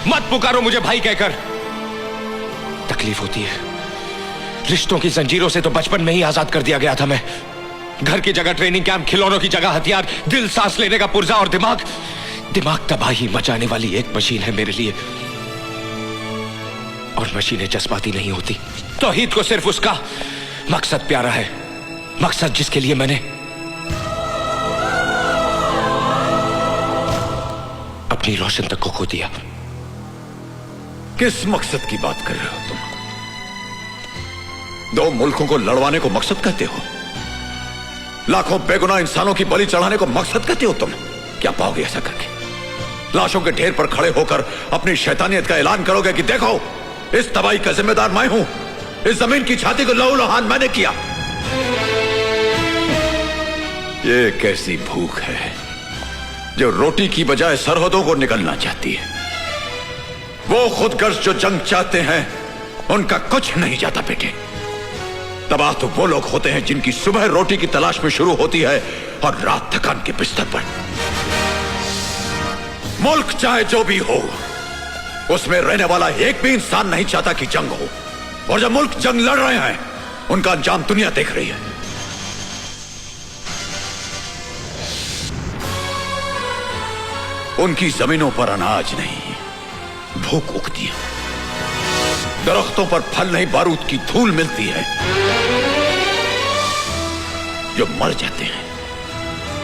मत पुकारो मुझे भाई कहकर। तकलीफ होती है। रिश्तों की जंजीरों से तो बचपन में ही आजाद कर दिया गया था मैं। घर की जगह ट्रेनिंग कैंप, खिलौनों की जगह हथियार, दिल सांस लेने का पुर्जा और दिमाग तबाही मचाने वाली एक मशीन है मेरे लिए। और मशीनें जज्बाती नहीं होती। तौहीद को सिर्फ उसका मकसद प्यारा है, मकसद जिसके लिए मैंने अपनी रोशन तक को खो दिया। किस मकसद की बात कर रहे हो तुम? दो मुल्कों को लड़वाने को मकसद कहते हो? लाखों बेगुनाह इंसानों की बलि चढ़ाने को मकसद कहते हो तुम? क्या पाओगे ऐसा करके? लाशों के ढेर पर खड़े होकर अपनी शैतानियत का ऐलान करोगे कि देखो, इस तबाही का जिम्मेदार मैं हूं, इस जमीन की छाती को लहूलुहान मैंने किया। ये कैसी भूख है जो रोटी की बजाय सरहदों को निकलना चाहती है। वो खुदगर्ज जो जंग चाहते हैं उनका कुछ नहीं जाता बेटे। तबाह तो वो लोग होते हैं जिनकी सुबह रोटी की तलाश में शुरू होती है और रात थकान के बिस्तर पर। मुल्क चाहे जो भी हो, उसमें रहने वाला एक भी इंसान नहीं चाहता कि जंग हो। और जब मुल्क जंग लड़ रहे हैं, उनका अंजाम दुनिया देख रही है। उनकी जमीनों पर अनाज नहीं, भूख उगती है। दरख्तों पर फल नहीं, बारूद की धूल मिलती है। जो मर जाते हैं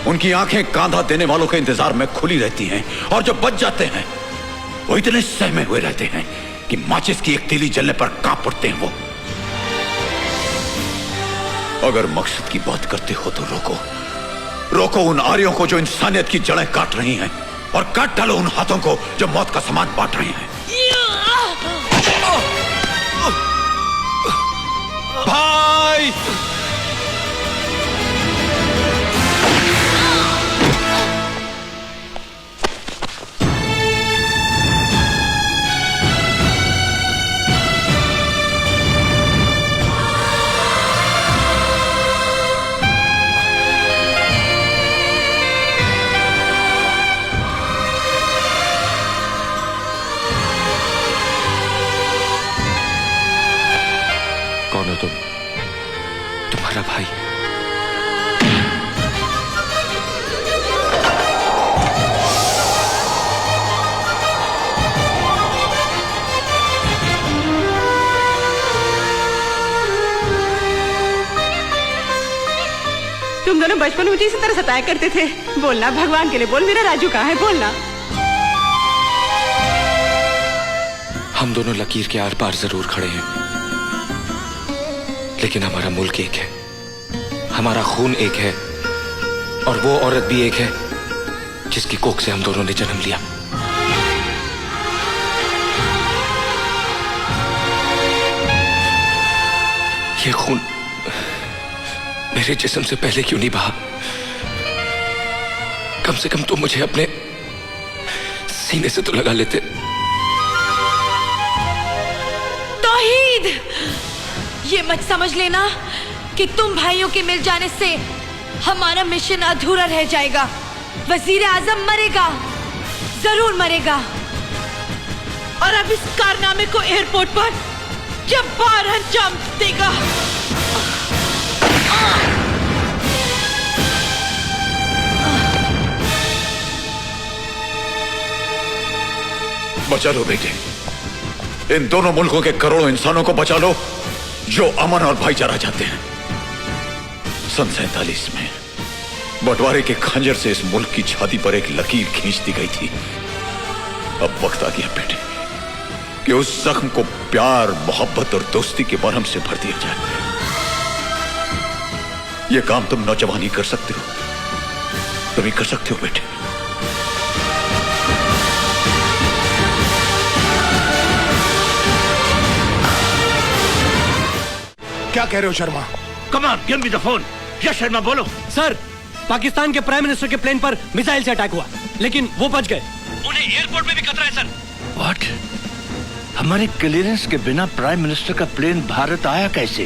उनकी आंखें कांधा देने वालों के इंतजार में खुली रहती हैं, और जो बच जाते हैं वो इतने सहमे हुए रहते हैं कि माचिस की एक तीली जलने पर कांप उठते हैं। वो अगर मकसद की बात करते हो तो रोको उन आर्यों को जो इंसानियत की जड़ें काट रही हैं, और काट डालो उन हाथों को जो मौत का सामान बांट रहे हैं। भाई कौन हो तुम? तुम्हारा भाई। तुम दोनों बचपन में इसी तरह सताया करते थे। बोलना, भगवान के लिए बोल, मेरा राजू कहाँ है? बोलना। हम दोनों लकीर के आर पार जरूर खड़े हैं, लेकिन हमारा मुल्क एक है, हमारा खून एक है, और वो औरत भी एक है जिसकी कोख से हम दोनों ने जन्म लिया। ये खून मेरे जिस्म से पहले क्यों नहीं बहा? कम से कम तुम मुझे अपने सीने से तो लगा लेते। तौहीद, ये मत समझ लेना कि तुम भाइयों के मिल जाने से हमारा मिशन अधूरा रह जाएगा। वजीर आजम मरेगा, जरूर मरेगा, और अब इस कारनामे को एयरपोर्ट पर जब्बार अंजाम देगा। बचा लो बेटे, इन दोनों मुल्कों के करोड़ों इंसानों को बचा लो जो अमन और भाईचारा चाहते हैं। सन 47 में बंटवारे के खंजर से इस मुल्क की छाती पर एक लकीर खींच दी गई थी। अब वक्त आ गया बेटे कि उस जख्म को प्यार, मोहब्बत और दोस्ती के मरहम से भर दिया जाए। यह काम तुम नौजवान ही कर सकते हो, तुम ही कर सकते हो बेटे। क्या कह रहे हो Sharma? Come on, give me the phone. Yes Sharma, बोलो। सर, पाकिस्तान के प्राइम मिनिस्टर के प्लेन पर मिसाइल से अटैक हुआ, लेकिन वो बच गए। उन्हें एयरपोर्ट में भी खतरा है सर। व्हाट? हमारे क्लियरेंस के बिना प्राइम मिनिस्टर का प्लेन भारत आया कैसे?